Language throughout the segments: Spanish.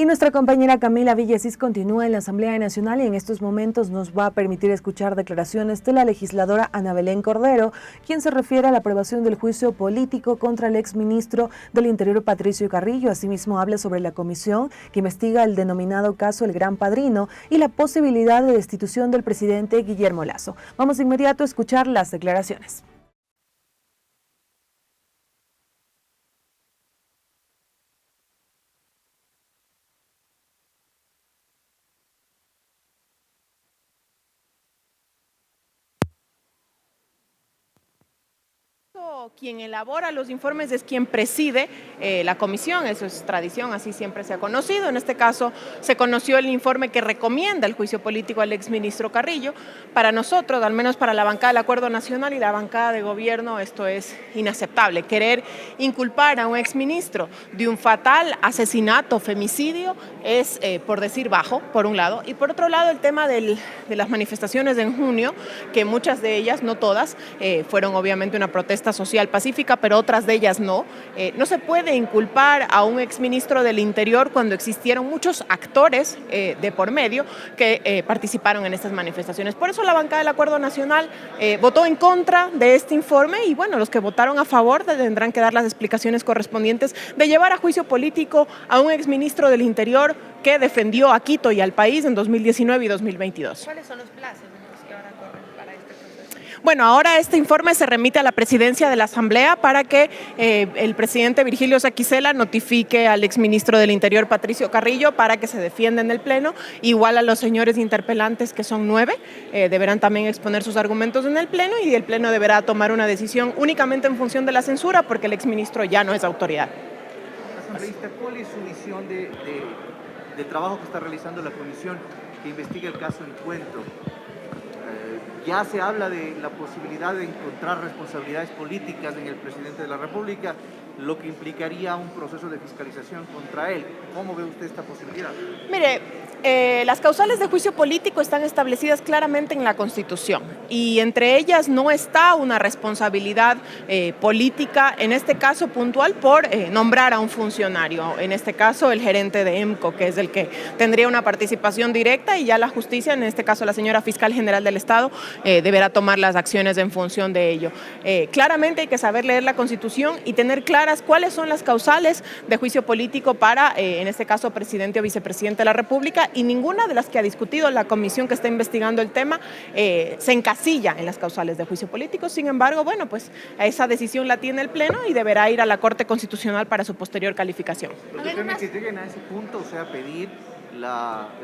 Y nuestra compañera Camila Villasís continúa en la Asamblea Nacional y en estos momentos nos va a permitir escuchar declaraciones de la legisladora Ana Belén Cordero, quien se refiere a la aprobación del juicio político contra el exministro del Interior Patricio Carrillo. Asimismo habla sobre la comisión que investiga el denominado caso El Gran Padrino y la posibilidad de destitución del presidente Guillermo Lasso. Vamos de inmediato a escuchar las declaraciones. Quien elabora los informes es quien preside la comisión, eso es tradición, así siempre se ha conocido. En este caso se conoció el informe que recomienda el juicio político al exministro Carrillo. Para nosotros, al menos para la bancada del Acuerdo Nacional y la bancada de gobierno, esto es inaceptable. Querer inculpar a un exministro de un fatal asesinato, femicidio, es por decir bajo, por un lado. Y por otro lado, el tema de las manifestaciones en junio, que muchas de ellas, no todas, fueron obviamente una protesta social pacífica, pero otras de ellas no. No se puede inculpar a un exministro del Interior cuando existieron muchos actores de por medio que participaron en estas manifestaciones. Por eso la bancada del Acuerdo Nacional votó en contra de este informe y bueno, los que votaron a favor tendrán que dar las explicaciones correspondientes de llevar a juicio político a un exministro del Interior que defendió a Quito y al país en 2019 y 2022. ¿Cuáles son los plazos en los que ahora corren para este proceso? Bueno, ahora este informe se remite a la presidencia de la Asamblea para que el presidente Virgilio Saquicela notifique al exministro del Interior, Patricio Carrillo, para que se defienda en el Pleno. Igual a los señores interpelantes, que son 9, deberán también exponer sus argumentos en el Pleno y el Pleno deberá tomar una decisión únicamente en función de la censura porque el exministro ya no es autoridad. Asambleísta, ¿cuál es su visión del trabajo que está realizando la comisión que investiga el caso Encuentro? Ya se habla de la posibilidad de encontrar responsabilidades políticas en el presidente de la República, lo que implicaría un proceso de fiscalización contra él. ¿Cómo ve usted esta posibilidad? Mire, las causales de juicio político están establecidas claramente en la Constitución y entre ellas no está una responsabilidad política, en este caso puntual, por nombrar a un funcionario, en este caso el gerente de EMCO, que es el que tendría una participación directa y ya la justicia, en este caso la señora fiscal general del Estado, deberá tomar las acciones en función de ello. Claramente hay que saber leer la Constitución y tener claras cuáles son las causales de juicio político para, en este caso, presidente o vicepresidente de la República, y ninguna de las que ha discutido la comisión que está investigando el tema se encasilla en las causales de juicio político. Sin embargo, bueno, pues esa decisión la tiene el Pleno y deberá ir a la Corte Constitucional para su posterior calificación. ¿Pero usted cree que lleguen a ese punto, o sea, pedir el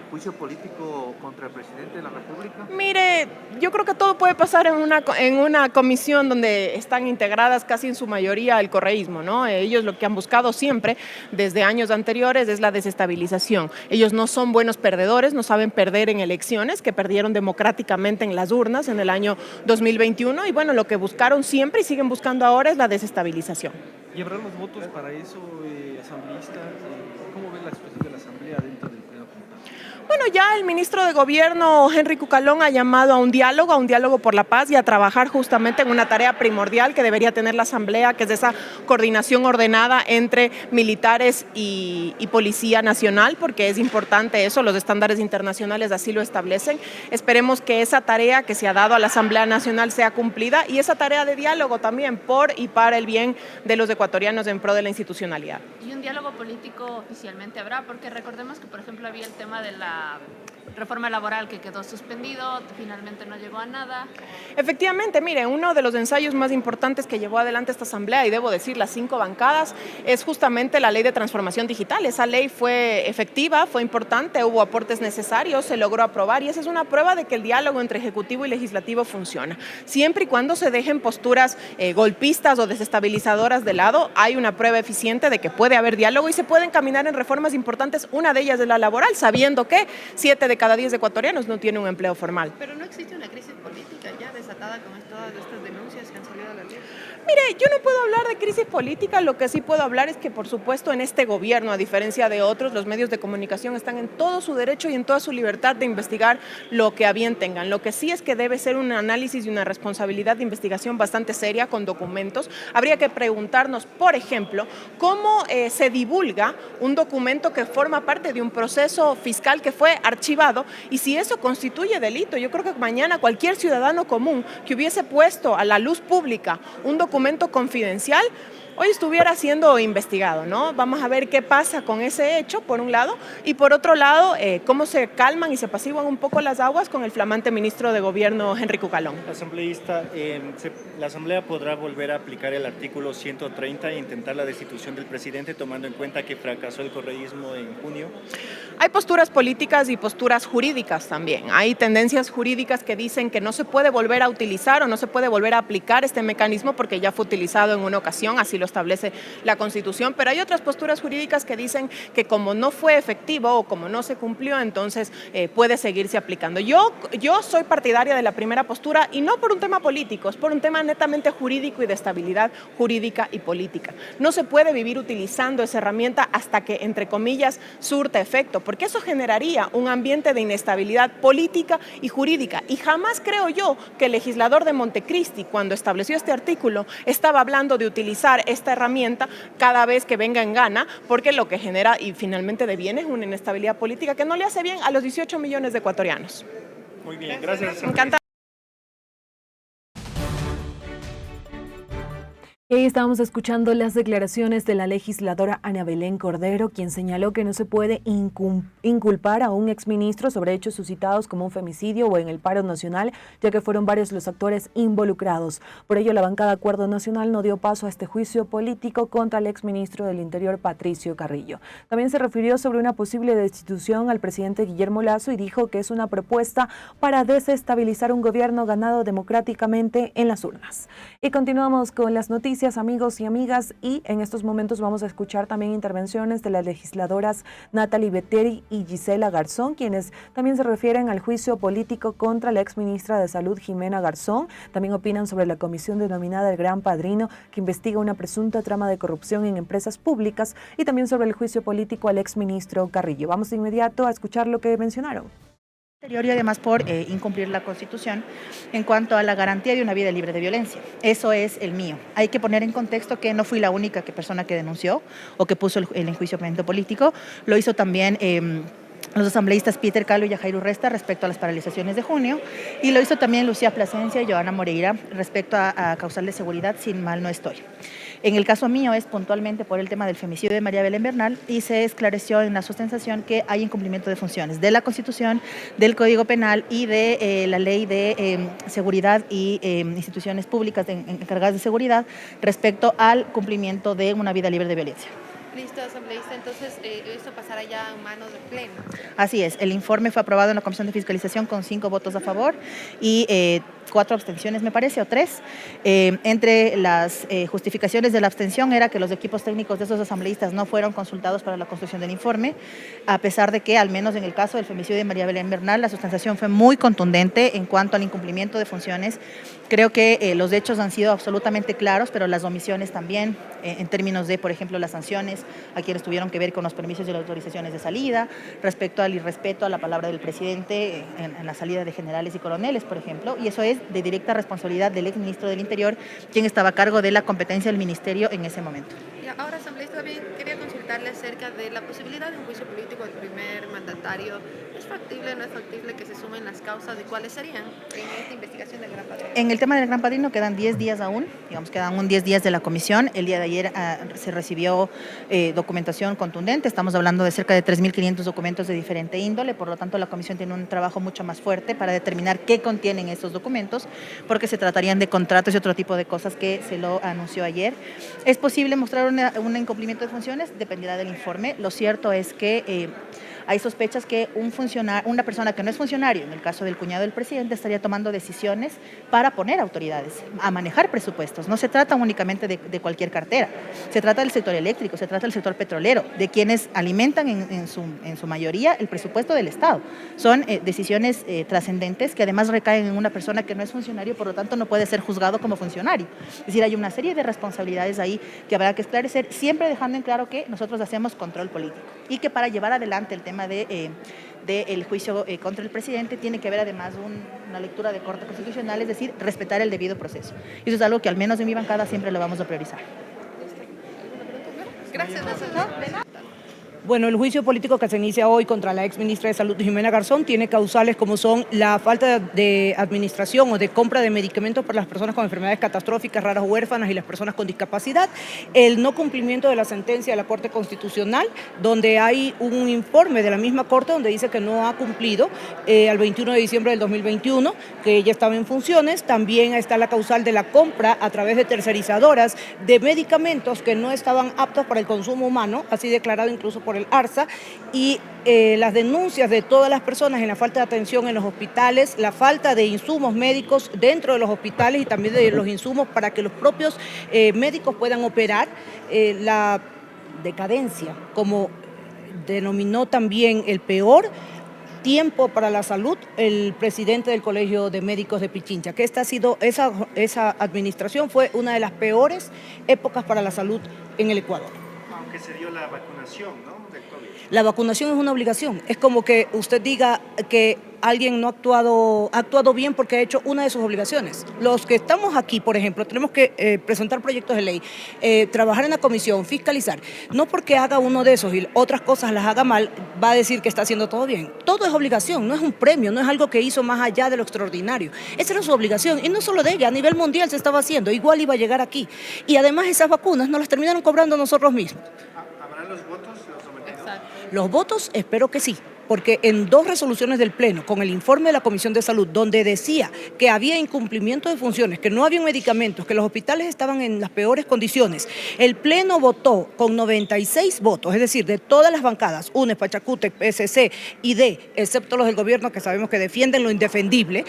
juicio político contra el presidente de la República? Mire, yo creo que todo puede pasar en una comisión donde están integradas casi en su mayoría el correísmo, ¿no? Ellos lo que han buscado siempre, desde años anteriores, es la desestabilización. Ellos no son buenos perdedores, no saben perder en elecciones, que perdieron democráticamente en las urnas en el año 2021, y bueno, lo que buscaron siempre y siguen buscando ahora es la desestabilización. ¿Y habrá los votos para eso, asambleísta? ¿Cómo ve la situación de la Asamblea dentro del Pleno como tal? Bueno, ya el ministro de Gobierno, Henry Cucalón, ha llamado a un diálogo por la paz y a trabajar justamente en una tarea primordial que debería tener la Asamblea, que es esa coordinación ordenada entre militares y Policía Nacional, porque es importante eso, los estándares internacionales así lo establecen. Esperemos que esa tarea que se ha dado a la Asamblea Nacional sea cumplida y esa tarea de diálogo también por y para el bien de los ecuatorianos en pro de la institucionalidad. ¿Y un diálogo político oficialmente habrá? Porque recordemos que, por ejemplo, había el tema de la reforma laboral que quedó suspendido, finalmente no llegó a nada. Efectivamente, mire, uno de los ensayos más importantes que llevó adelante esta Asamblea, y debo decir las 5 bancadas, es justamente la ley de transformación digital. Esa ley fue efectiva, fue importante, hubo aportes necesarios, se logró aprobar y esa es una prueba de que el diálogo entre Ejecutivo y Legislativo funciona. Siempre y cuando se dejen posturas golpistas o desestabilizadoras de lado, hay una prueba eficiente de que puede haber diálogo y se pueden caminar en reformas importantes, una de ellas es la laboral, sabiendo que 7 de cada 10 ecuatorianos no tienen un empleo formal. Pero no existe una crisis política ya desatada con todas estas denuncias que han salido a la luz. Mire, yo no puedo hablar de crisis política, lo que sí puedo hablar es que, por supuesto, en este gobierno, a diferencia de otros, los medios de comunicación están en todo su derecho y en toda su libertad de investigar lo que a bien tengan. Lo que sí es que debe ser un análisis y una responsabilidad de investigación bastante seria, con documentos. Habría que preguntarnos, por ejemplo, cómo se divulga un documento que forma parte de un proceso fiscal que fue archivado y si eso constituye delito. Yo creo que mañana cualquier ciudadano común que hubiese puesto a la luz pública un documento confidencial, hoy estuviera siendo investigado, ¿no? Vamos a ver qué pasa con ese hecho, por un lado, y por otro lado, cómo se calman y se apaciguan un poco las aguas con el flamante ministro de Gobierno, Henry Cucalón. Asambleísta, la Asamblea podrá volver a aplicar el artículo 130 e intentar la destitución del presidente, tomando en cuenta que fracasó el correísmo en junio. Hay posturas políticas y posturas jurídicas también. Hay tendencias jurídicas que dicen que no se puede volver a utilizar o no se puede volver a aplicar este mecanismo porque ya fue utilizado en una ocasión, así lo establece la Constitución, pero hay otras posturas jurídicas que dicen que como no fue efectivo o como no se cumplió, entonces puede seguirse aplicando. Yo soy partidaria de la primera postura y no por un tema político, es por un tema netamente jurídico y de estabilidad jurídica y política. No se puede vivir utilizando esa herramienta hasta que, entre comillas, surta efecto, porque eso generaría un ambiente de inestabilidad política y jurídica. Y jamás creo yo que el legislador de Montecristi, cuando estableció este artículo, estaba hablando de utilizar esta herramienta cada vez que venga en gana, porque lo que genera y finalmente deviene es una inestabilidad política que no le hace bien a los 18 millones de ecuatorianos. Muy bien, gracias. Encantado. Y ahí estábamos escuchando las declaraciones de la legisladora Ana Belén Cordero, quien señaló que no se puede inculpar a un exministro sobre hechos suscitados como un femicidio o en el paro nacional, ya que fueron varios los actores involucrados. Por ello, la bancada Acuerdo Nacional no dio paso a este juicio político contra el exministro del Interior, Patricio Carrillo. También se refirió sobre una posible destitución al presidente Guillermo Lasso y dijo que es una propuesta para desestabilizar un gobierno ganado democráticamente en las urnas. Y continuamos con las noticias, amigos y amigas, y en estos momentos vamos a escuchar también intervenciones de las legisladoras Natalie Betteri y Gisela Garzón, quienes también se refieren al juicio político contra la exministra de Salud, Jimena Garzón. También opinan sobre la comisión denominada El Gran Padrino, que investiga una presunta trama de corrupción en empresas públicas, y también sobre el juicio político al exministro Carrillo. Vamos de inmediato a escuchar lo que mencionaron. Y además por incumplir la Constitución en cuanto a la garantía de una vida libre de violencia. Eso es el mío. Hay que poner en contexto que no fui la única persona que denunció o que puso el enjuiciamiento político. Lo hizo también los asambleístas Peter Calo y Yajairo Resta respecto a las paralizaciones de junio, y lo hizo también Lucía Plasencia y Joana Moreira respecto a causal de seguridad, sin mal no estoy. En el caso mío es puntualmente por el tema del femicidio de María Belén Bernal, y se esclareció en la sustentación que hay incumplimiento de funciones de la Constitución, del Código Penal y de la Ley de Seguridad y instituciones públicas encargadas de seguridad respecto al cumplimiento de una vida libre de violencia. Listo, asambleísta, entonces esto pasará ya a manos del Pleno. Así es, el informe fue aprobado en la Comisión de Fiscalización con 5 votos a favor y 4 abstenciones, me parece, o 3. Entre las justificaciones de la abstención era que los equipos técnicos de esos asambleístas no fueron consultados para la construcción del informe, a pesar de que, al menos en el caso del femicidio de María Belén Bernal, la sustentación fue muy contundente en cuanto al incumplimiento de funciones. Creo que los hechos han sido absolutamente claros, pero las omisiones también, en términos de, por ejemplo, las sanciones a quienes tuvieron que ver con los permisos y las autorizaciones de salida, respecto al irrespeto a la palabra del presidente en la salida de generales y coroneles, por ejemplo, y eso es de directa responsabilidad del exministro del Interior, quien estaba a cargo de la competencia del ministerio en ese momento. Y ahora, asambleísta, también quería consultarle acerca de la posibilidad de un juicio político del primer mandatario. ¿Es factible o no es factible que se sumen las causas y cuáles serían en esta investigación del Gran Padrino? En el tema del Gran Padrino quedan 10 días aún, digamos, quedan 10 días de la comisión. El día de ayer se recibió documentación contundente, estamos hablando de cerca de 3.500 documentos de diferente índole, por lo tanto la comisión tiene un trabajo mucho más fuerte para determinar qué contienen esos documentos, porque se tratarían de contratos y otro tipo de cosas que se lo anunció ayer. ¿Es posible mostrar un incumplimiento de funciones? Dependerá del informe. Lo cierto es que hay sospechas que una persona que no es funcionario, en el caso del cuñado del presidente, estaría tomando decisiones para poner autoridades a manejar presupuestos. No se trata únicamente de cualquier cartera, se trata del sector eléctrico, se trata del sector petrolero, de quienes alimentan en su mayoría el presupuesto del Estado. Son decisiones trascendentes que además recaen en una persona que no es funcionario, por lo tanto no puede ser juzgado como funcionario. Es decir, hay una serie de responsabilidades ahí que habrá que esclarecer, siempre dejando en claro que nosotros hacemos control político y que para llevar adelante el tema del juicio contra el presidente tiene que haber además una lectura de corte constitucional, es decir, respetar el debido proceso. Y eso es algo que al menos en mi bancada siempre lo vamos a priorizar. Gracias. Bueno, el juicio político que se inicia hoy contra la exministra de Salud, Jimena Garzón, tiene causales como son la falta de administración o de compra de medicamentos para las personas con enfermedades catastróficas, raras o huérfanas y las personas con discapacidad, el no cumplimiento de la sentencia de la Corte Constitucional, donde hay un informe de la misma Corte donde dice que no ha cumplido al 21 de diciembre del 2021, que ella estaba en funciones. También está la causal de la compra a través de tercerizadoras de medicamentos que no estaban aptos para el consumo humano, así declarado incluso por el ARSA, y las denuncias de todas las personas en la falta de atención en los hospitales, la falta de insumos médicos dentro de los hospitales y también de los insumos para que los propios médicos puedan operar, la decadencia, como denominó también el peor tiempo para la salud el presidente del Colegio de Médicos de Pichincha, que esa administración fue una de las peores épocas para la salud en el Ecuador. Aunque se dio la vacunación, ¿no?, del COVID. La vacunación es una obligación. Es como que usted diga que alguien no ha actuado bien porque ha hecho una de sus obligaciones. Los que estamos aquí, por ejemplo, tenemos que presentar proyectos de ley, trabajar en la comisión, fiscalizar. No porque haga uno de esos y otras cosas las haga mal, va a decir que está haciendo todo bien. Todo es obligación, no es un premio, no es algo que hizo más allá de lo extraordinario. Esa era su obligación, y no solo de ella, a nivel mundial se estaba haciendo, igual iba a llegar aquí. Y además esas vacunas nos las terminaron cobrando nosotros mismos. ¿Habrán los votos? Los votos espero que sí, porque en 2 resoluciones del Pleno, con el informe de la Comisión de Salud, donde decía que había incumplimiento de funciones, que no había medicamentos, que los hospitales estaban en las peores condiciones, el Pleno votó con 96 votos, es decir, de todas las bancadas, UNES, Pachacútec, PSC, ID, excepto los del gobierno que sabemos que defienden lo indefendible,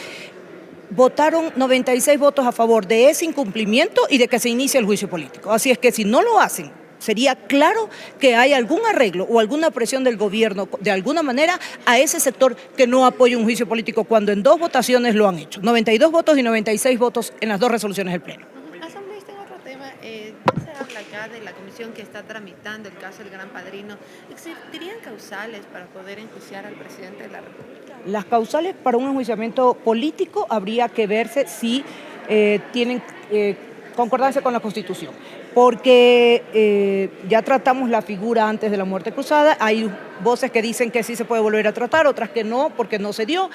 votaron 96 votos a favor de ese incumplimiento y de que se inicie el juicio político. Así es que si no lo hacen, sería claro que hay algún arreglo o alguna presión del gobierno de alguna manera a ese sector que no apoya un juicio político cuando en 2 votaciones lo han hecho. 92 votos y 96 votos en las 2 resoluciones del Pleno. Asambleísta, en otro tema, ya se habla acá de la comisión que está tramitando el caso del Gran Padrino. ¿Existirían causales para poder enjuiciar al presidente de la República? Las causales para un enjuiciamiento político habría que verse si tienen concordancia con la Constitución, porque ya tratamos la figura antes de la muerte cruzada. Hay voces que dicen que sí se puede volver a tratar, otras que no, porque no se dio.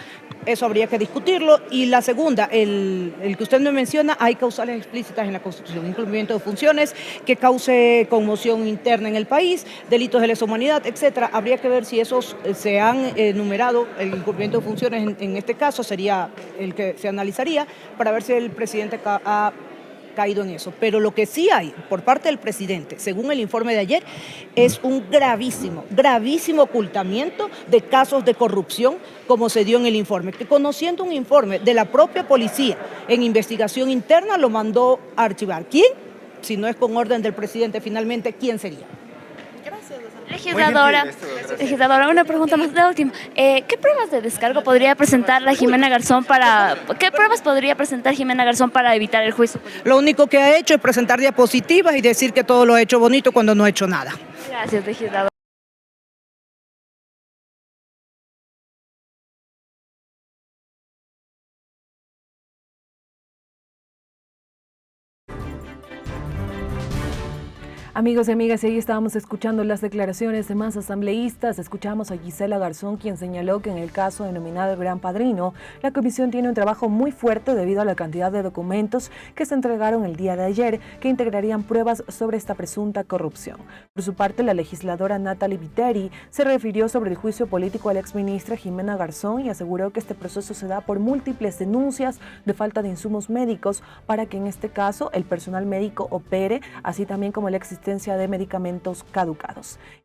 Eso habría que discutirlo. Y la segunda, el que usted me menciona, hay causales explícitas en la Constitución: incumplimiento de funciones que cause conmoción interna en el país, delitos de lesa humanidad, etcétera. Habría que ver si esos se han enumerado. El incumplimiento de funciones en este caso sería el que se analizaría para ver si el presidente ha caído en eso. Pero lo que sí hay por parte del presidente, según el informe de ayer, es un gravísimo ocultamiento de casos de corrupción, como se dio en el informe, que conociendo un informe de la propia policía en investigación interna lo mandó a archivar. ¿Quién? Si no es con orden del presidente finalmente, ¿quién sería? Legisladora, una pregunta más, la última. ¿Qué pruebas de descargo podría presentar Jimena Garzón para evitar el juicio? Lo único que ha hecho es presentar diapositivas y decir que todo lo ha hecho bonito cuando no ha hecho nada. Gracias, legisladora. Amigos y amigas, ahí estábamos escuchando las declaraciones de más asambleístas. Escuchamos a Gisela Garzón, quien señaló que en el caso denominado el Gran Padrino, la comisión tiene un trabajo muy fuerte debido a la cantidad de documentos que se entregaron el día de ayer, que integrarían pruebas sobre esta presunta corrupción. Por su parte, la legisladora Natalie Viteri se refirió sobre el juicio político a la exministra Jimena Garzón y aseguró que este proceso se da por múltiples denuncias de falta de insumos médicos para que en este caso el personal médico opere, así también como la existencia de medicamentos caducados.